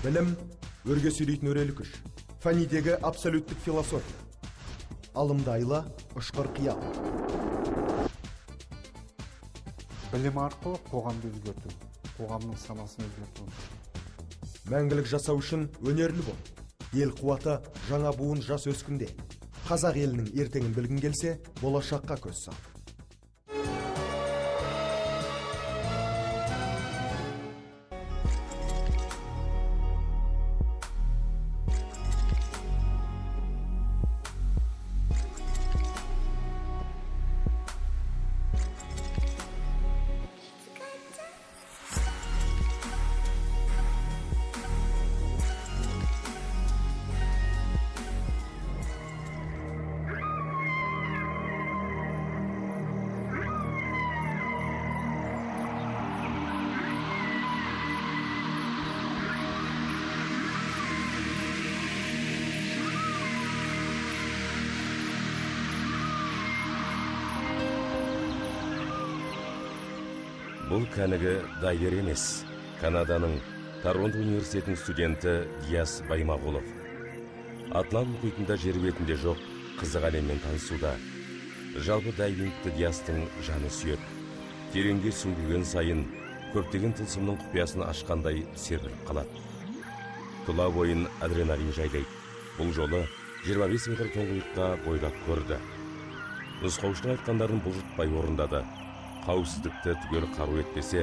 Білім өрге сүйрейтін өрелі күш. Фәнидегі абсолюттік философия. Алымды айла, ұшқыр қиял. Білім арқылы қоғамды өзгерту, қоғамның санасын өзгерту. Мәңгілік жасау үшін өнерлі бол. Ел қуаты жаңа буын жас өскінде. Қазақ елінің ертеңін білгін келсе, болашаққа көз сал. Бұл кәнігі дайвер емес. Канаданың Торонто университетінің студенті Диас Баймағұлов. Атлант мұхитында жер бетінде жоқ қызық әлеммен танысуда. Жалпы дайвингті Диастың жаны сүйет. Тереңге сүңгіген сайын көптеген тылсымның құпиясын ашқандай серпіліп қалады. Тұла бойын адреналин жайлайды. Бұл жолы 25 метр тұңғиыққа бойлап көрді. Нұсқаушының айтқандарын бұлжытпай орындады. Қауіпсіздікті түгел қару етпесе,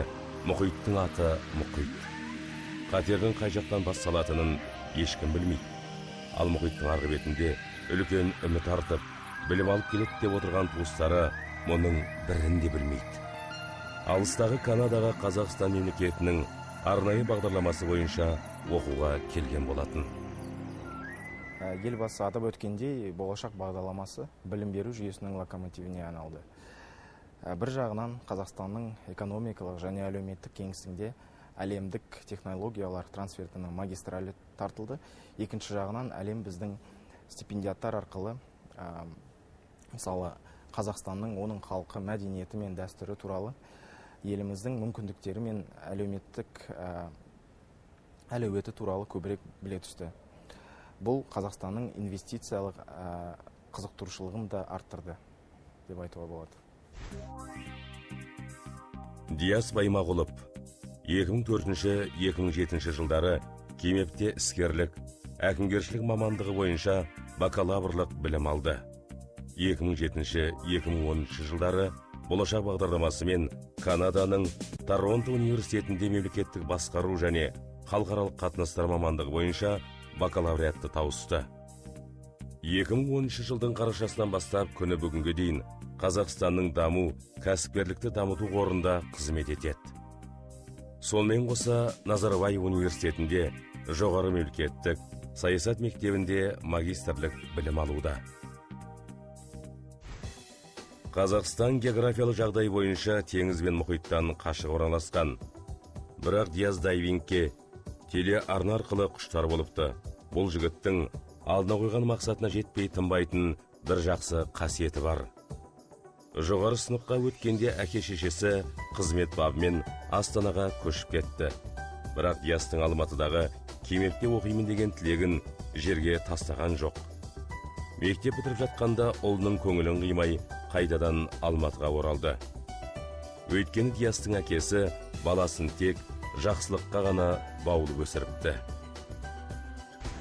мұхиттың аты мұхит. Қатердің қай жақтан бас салатынын ешкім білмейді. Ал мұхиттың арғы бетінде үлкен үміт артып, білім алып келеді деп отырған туыстары мұның бірін де білмейді. Алыстағы Канадаға Қазақстан мемлекетінің арнайы бағдарламасы бойынша оқуға келген болатын. Елбасы атап өткендей, болашақ бағдарламасы білім беру жүйесінің локомотивіне айналды. Бір жағынан Қазақстанның экономикалық және әлеуметтік кеңістігінде әлемдік технологиялар трансфертінің магистралі тартылды. Екінші жағынан әлем біздің стипендиаттар арқылы, мысалы Қазақстанның оның халқы, мәдениеті мен дәстүрі туралы, еліміздің мүмкіндіктері мен әлеуметтік әлеуеті туралы көбірек біле түсті. Бұл Қазақстанның инвестициялық қызықтырушылығын да арттырды деп айтуға болады. Диас Баймағұлов 2004-2007 жылдары Кемепте іскерлік, әкімгершілік мамандығы бойынша бакалаврлық білім алды. 2007-2013 жылдары болашақ бағдарламасымен Канаданың Торонто университетінде мемлекеттік басқару және халықаралық қатынастар мамандығы бойынша бакалавриатты тауысты. 2013 жылдың қарашасынан бастап күні бүгінге дейін Қазақстанның даму, кәсіпкерлікті дамыту қорында қызмет етеді. Сонымен қоса Назарбаев университетінде жоғары мемлекеттік саясат мектебінде магистрлік білім алуда. Қазақстан географиялық жағдай бойынша теңіз бен мұхиттан қашық орналасқан. Бірақ Диас дайвингке телеарна арқылы құштар болыпты. Бұл жігіттің алдына қойған мақсатына жетпей тынбайтын бір жақсы қасиеті бар. Жоғары сыныпқа өткенде әке-шешесі қызмет бабымен Астанаға көшіп кетті. Бірақ Диастың Алматыдағы Кемепте оқимын деген тілегін жерге тастаған жоқ. Мектеп бітіріп жатқанда ұлының көңілін қимай қайтадан Алматыға оралды. Өйткені Диастың әкесі баласын тек жақсылыққа ғана баулып өсіріпті.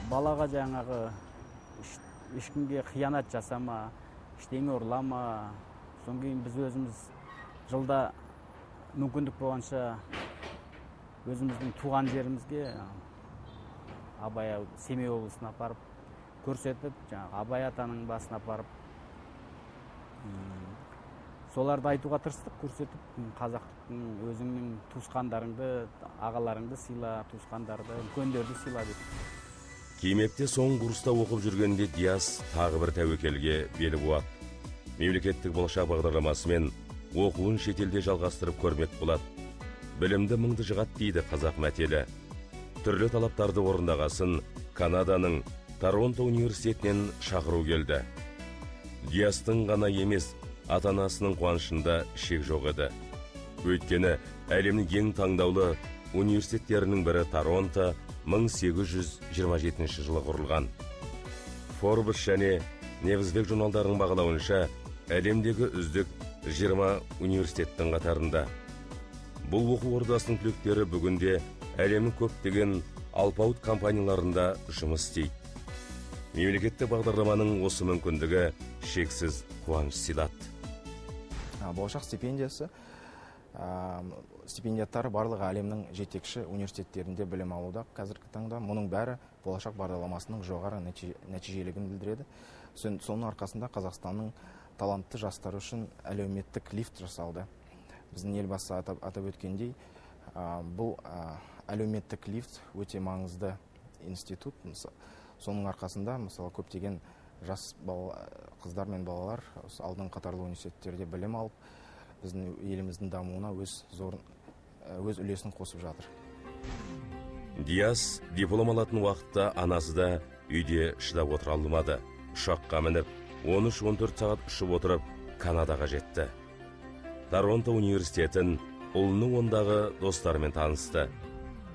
Балаға жаңағы ешкімге қиянат жасама, ештеңе ұрлама. Соң кейін біз өзіміз жылда мүмкіндік болғанша өзіміздің туған жерімізге Абай Семей облысына апарып көрсетіп, Абай атаның басына апарып соларды айтуға тырыстық, көрсетіп, қазақтың өзіңнің туысқандарыңды, ағаларыңды сыйла, туысқандарды, үлкендерді сыйла деп. Кемепте соңғы курста оқып жүргенде Диас тағы бір тәуекелге белі буады. Мемлекеттік болашақ бағдарламасымен оқуын шетелде жалғастырып көрмек болады. Білімді мыңды жығат дейді қазақ мәтелі. Түрлі талаптарды орындағасын Канаданың Торонто университетінен шақыру келді. Диастың ғана емес, ата-анасының қуанышында шек жоқ еді. Өйткені әлемнің ең таңдаулы университеттерінің бірі Торонто 1827 жылы құрылған. Forbes және Невіздік журналдарының бағалауынша әлемдегі үздік 20 университеттің қатарында. Бұл оқу ордасының түлектері бүгінде әлемнің көптеген алпауыт компанияларында жұмыс істейді. Мемлекеттік бағдарламаның осы мүмкіндігі шексіз қуаныш сыйлады. Болашақ стипендиясы стипендиаттары барлығы әлемнің жетекші университеттерінде білім алуда қазіргі таңда. Мұның бәрі болашақ бағдарламасының жоғары нәтижелігін білдіреді. Соның арқасында Қазақстанның талантты жастары үшін әлеуметтік лифт жасалды. Біздің елбасы атап өткендей, бұл әлеуметтік лифт өте маңызды институт. Соның арқасында мысалы көптеген жас қыздар мен балалар алдың қатарлы университеттерде білім алып, біздің еліміздің дамуына өз үлесін қосып жатыр. Диас диплом алатын уақытта анасы да үйде шыдап отыра алмады. Ұшаққа мініп, 13-14 сағат ұшып отырып, Канадаға жетті. Торонто университетін ұлының ондағы достарымен танысты.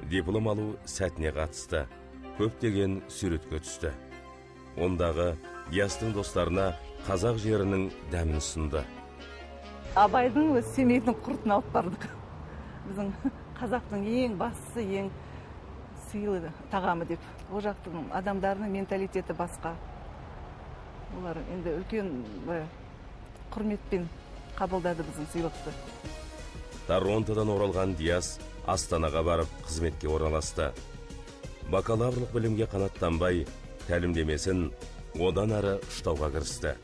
Диплом алу сәтіне қатысты. Көптеген суретке түсті. Ондағы Диастың достарына қазақ жерінің дәмін ұсынды. Абайдың өз семейдің құртын алып бардық. Біздің қазақтың ең бастысы, ең сыйлы тағамы деп. Ол жақтың адамдарының менталитеті басқа. Олар енді үлкен құрметпен қабылдады біздің сыйлықты. Торонтодан оралған Диас Астанаға барып қызметке орналасты. Бакалаврлық білімге қанаттанбай, тәлімдемесін одан әрі ұштауға кірісті.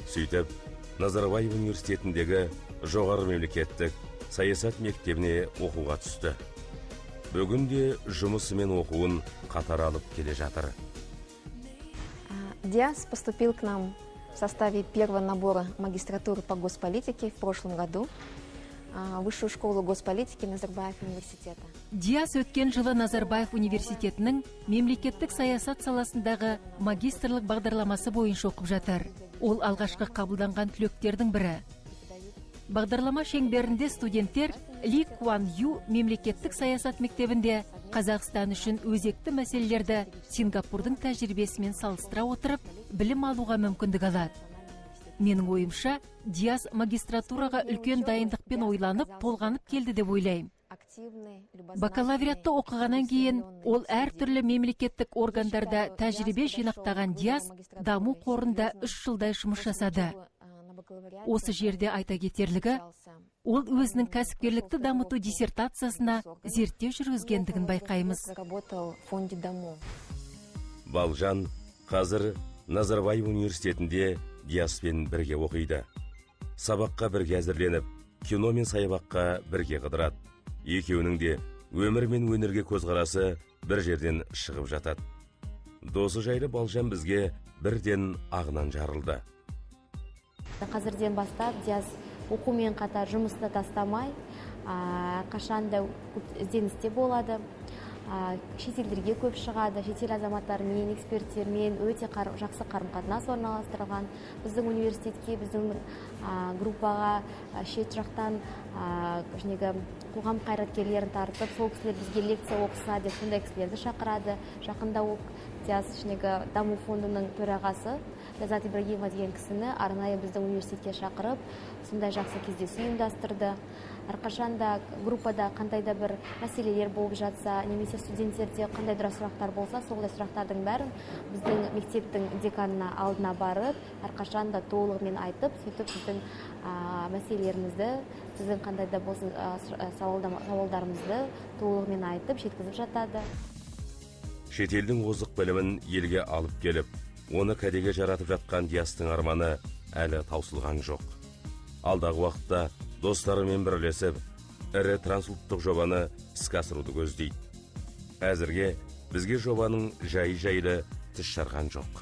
Сөйтіп, Назарбаев университетіндегі жоғары мемлекеттік саясат мектебіне оқуға түсті. Бүгінде жұмысы мен оқуын қатар алып келе жатыр. Диас поступил к нам в составе первого набора магистратуры по госполитике в прошлом году в Высшую школу госполитики Назарбаев университета. Диас өткен жылы Назарбаев университетінің мемлекеттік саясат саласындағы магистрлық бағдарламасы бойынша оқып жатыр. Ол алғашқы қабылданған түлектердің бірі. Бағдарлама шеңберінде студенттер Ли Куан Ю мемлекеттік саясат мектебінде Қазақстан үшін өзекті мәселелерді Сингапурдың тәжірибесімен салыстыра отырып, білім алуға мүмкіндік алады. Менің ойымша, Диас магистратураға үлкен дайындықпен ойланып, толғанып келді деп ойлаймын. Бакалавриатты оқығаннан кейін, ол әртүрлі мемлекеттік органдарда тәжірибе жинақтаған Диас даму қорында 3 жылдай жұмыс жасады. Осы жерде айта кетерлігі, ол өзінің кәсіпкерлікті дамыту диссертациясына зерттеу жүргізгендігін байқаймыз. Балжан қазір Назарбаев университетінде Диаспен бірге оқиды. Сабаққа бірге әзірленіп, кино мен саябаққа бірге қыдырады. Екеуінің де өмір мен өнерге көзқарасы бір жерден шығып жатады. Досы жайлы Балжан бізге бірден ағынан жарылды. Қазірден бастап Диас оқумен қатар жұмысты тастамай, қашанда ізденісте болады. Шетелдерге көп шығады, шетел азаматтарымен, эксперттермен өте жақсы қарым-қатынас орналастырылған. Біздің университетке, біздің группаға шет жақтан қоғам қайраткерлерін тартып, сол кісілер бізге лекция оқыса деп сондай кісілерді шақырады. Жақында ол Диас даму фондының төрағасы Ләззат Ибрагимова деген кісіні арнайы біздің университетке шақырып, сондай жақсы кездесу ұйымдастырды. Әрқашанда группада қандай да бір мәселелер болып жатса, немесе студенттерде қандай да сұрақтар болса, солдай сұрақтардың бәрін біздің мектептің деканына алдына барып, әрқашанда толығымен айтып, сөйтіп біздің мәселелерімізді, біздің қандай да болсын сауалдарымызды толығымен айтып, жеткізіп жатады. Шетелдің озық білімін елге алып келіп, оны кәдеге жаратып жатқан Диастың арманы әлі таусылған жоқ. Алдағы уақытта достарымен бірлесіп, ірі трансұлттық жобаны іске асыруды көздейді. Әзірге бізге жобаның жайы-жайлы тіс жарған жоқ.